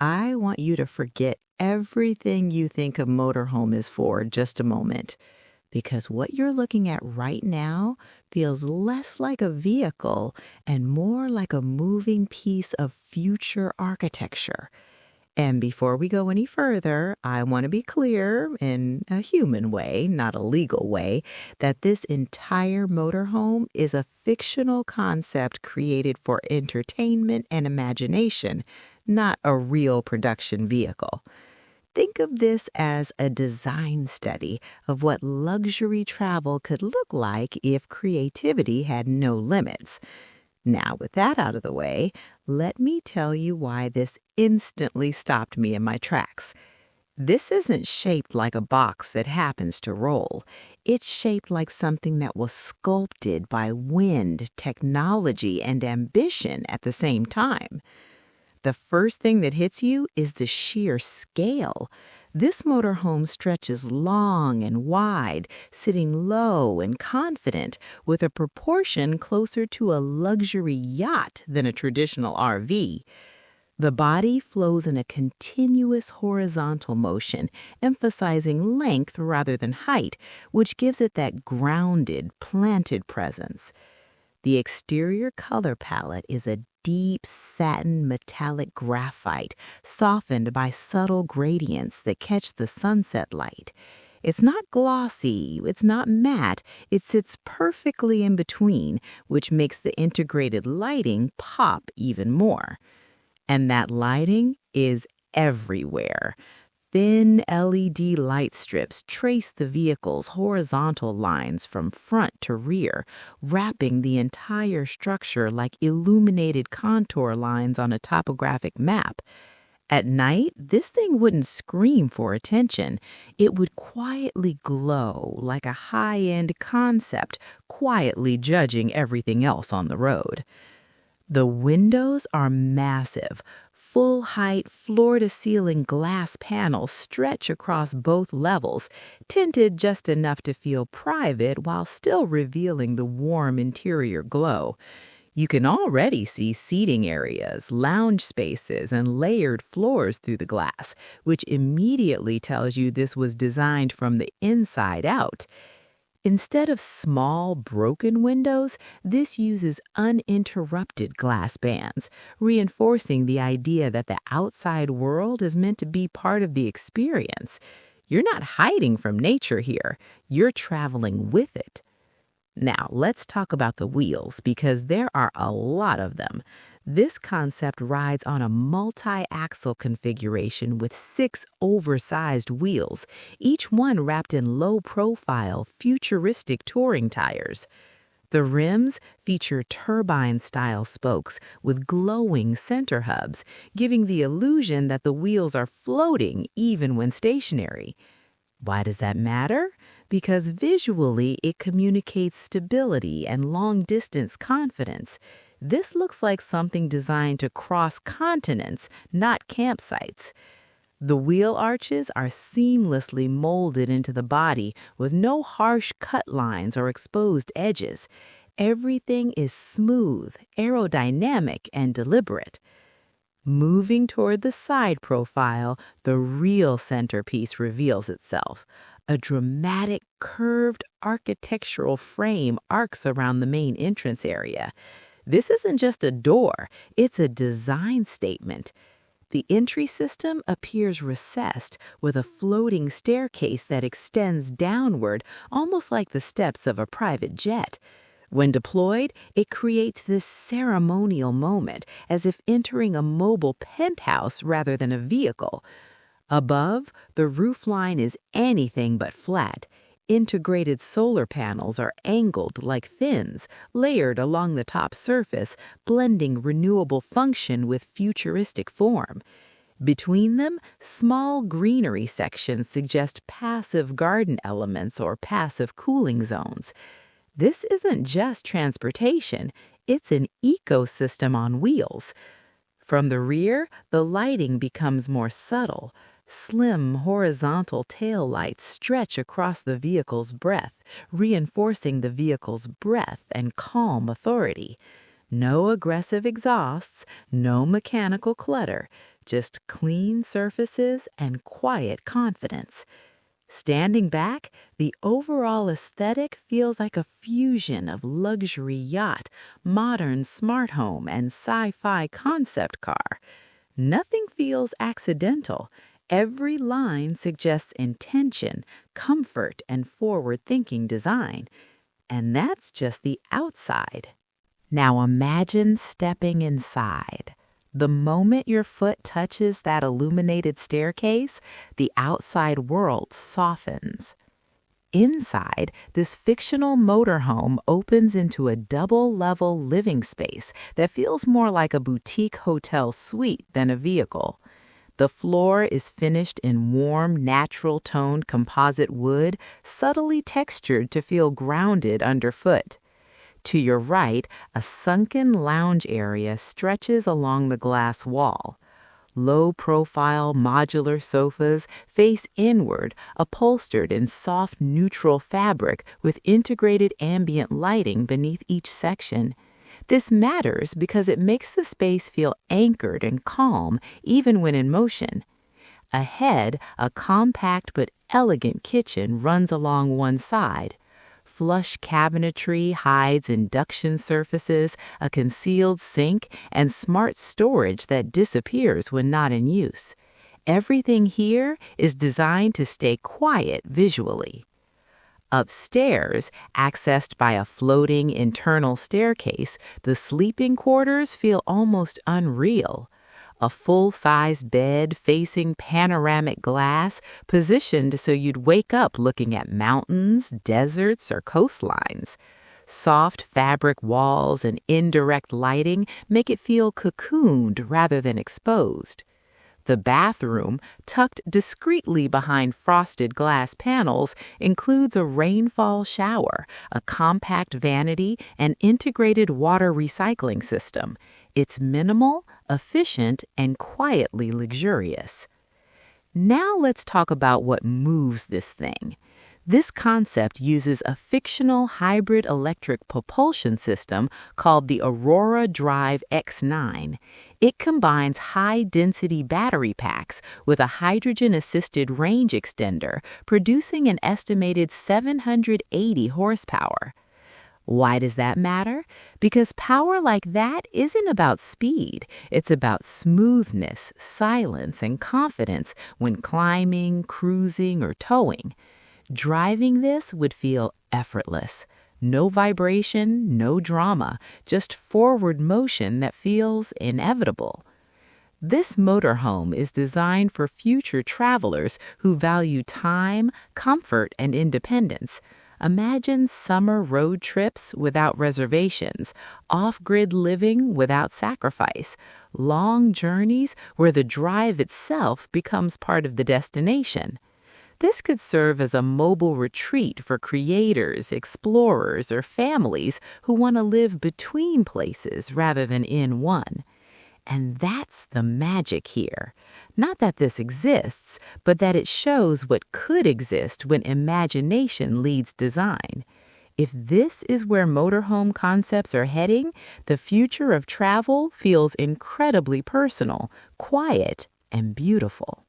I want you to forget everything you think a motorhome is for just a moment, because what you're looking at right now feels less like a vehicle and more like a moving piece of future architecture. And before we go any further, I want to be clear in a human way, not a legal way, that this entire motorhome is a fictional concept created for entertainment and imagination, not a real production vehicle. Think of this as a design study of what luxury travel could look like if creativity had no limits. Now, with that out of the way, let me tell you why this instantly stopped me in my tracks. This isn't shaped like a box that happens to roll. It's shaped like something that was sculpted by wind, technology, and ambition at the same time. The first thing that hits you is the sheer scale. This motorhome stretches long and wide, sitting low and confident, with a proportion closer to a luxury yacht than a traditional RV. The body flows in a continuous horizontal motion, emphasizing length rather than height, which gives it that grounded, planted presence. The exterior color palette is a deep satin metallic graphite, softened by subtle gradients that catch the sunset light. It's not glossy, it's not matte, it sits perfectly in between, which makes the integrated lighting pop even more. And that lighting is everywhere. Thin LED light strips trace the vehicle's horizontal lines from front to rear, wrapping the entire structure like illuminated contour lines on a topographic map. At night, this thing wouldn't scream for attention. It would quietly glow like a high-end concept, quietly judging everything else on the road. The windows are massive. Full-height, floor-to-ceiling glass panels stretch across both levels, tinted just enough to feel private while still revealing the warm interior glow. You can already see seating areas, lounge spaces, and layered floors through the glass, which immediately tells you this was designed from the inside out. Instead of small, broken windows, this uses uninterrupted glass bands, reinforcing the idea that the outside world is meant to be part of the experience. You're not hiding from nature here, you're traveling with it. Now, let's talk about the wheels, because there are a lot of them. This concept rides on a multi-axle configuration with 6 oversized wheels, each one wrapped in low-profile, futuristic touring tires. The rims feature turbine-style spokes with glowing center hubs, giving the illusion that the wheels are floating even when stationary. Why does that matter? Because visually it communicates stability and long-distance confidence. This looks like something designed to cross continents, not campsites. The wheel arches are seamlessly molded into the body with no harsh cut lines or exposed edges. Everything is smooth, aerodynamic, and deliberate. Moving toward the side profile, the real centerpiece reveals itself. A dramatic, curved architectural frame arcs around the main entrance area. This isn't just a door, it's a design statement. The entry system appears recessed with a floating staircase that extends downward, almost like the steps of a private jet. When deployed, it creates this ceremonial moment, as if entering a mobile penthouse rather than a vehicle. Above, the roofline is anything but flat. Integrated solar panels are angled like fins, layered along the top surface, blending renewable function with futuristic form. Between them, small greenery sections suggest passive garden elements or passive cooling zones. This isn't just transportation, it's an ecosystem on wheels. From the rear, the lighting becomes more subtle. Slim, horizontal tail lights stretch across the vehicle's breadth, reinforcing the vehicle's breadth and calm authority. No aggressive exhausts, no mechanical clutter, just clean surfaces and quiet confidence. Standing back, the overall aesthetic feels like a fusion of luxury yacht, modern smart home, and sci-fi concept car. Nothing feels accidental. Every line suggests intention, comfort, and forward-thinking design. And that's just the outside. Now imagine stepping inside. The moment your foot touches that illuminated staircase, the outside world softens. Inside, this fictional motorhome opens into a double-level living space that feels more like a boutique hotel suite than a vehicle. The floor is finished in warm, natural-toned composite wood, subtly textured to feel grounded underfoot. To your right, a sunken lounge area stretches along the glass wall. Low-profile modular sofas face inward, upholstered in soft, neutral fabric with integrated ambient lighting beneath each section. This matters because it makes the space feel anchored and calm even when in motion. Ahead, a compact but elegant kitchen runs along one side. Flush cabinetry hides induction surfaces, a concealed sink, and smart storage that disappears when not in use. Everything here is designed to stay quiet visually. Upstairs, accessed by a floating internal staircase, the sleeping quarters feel almost unreal. A full-size bed facing panoramic glass, positioned so you'd wake up looking at mountains, deserts, or coastlines. Soft fabric walls and indirect lighting make it feel cocooned rather than exposed. The bathroom, tucked discreetly behind frosted glass panels, includes a rainfall shower, a compact vanity, and integrated water recycling system. It's minimal, efficient, and quietly luxurious. Now let's talk about what moves this thing. This concept uses a fictional hybrid electric propulsion system called the Aurora Drive X9. It combines high-density battery packs with a hydrogen-assisted range extender, producing an estimated 780 horsepower. Why does that matter? Because power like that isn't about speed. It's about smoothness, silence, and confidence when climbing, cruising, or towing. Driving this would feel effortless. No vibration, no drama, just forward motion that feels inevitable. This motorhome is designed for future travelers who value time, comfort, and independence. Imagine summer road trips without reservations, off-grid living without sacrifice, long journeys where the drive itself becomes part of the destination. This could serve as a mobile retreat for creators, explorers, or families who want to live between places rather than in one. And that's the magic here. Not that this exists, but that it shows what could exist when imagination leads design. If this is where motorhome concepts are heading, the future of travel feels incredibly personal, quiet, and beautiful.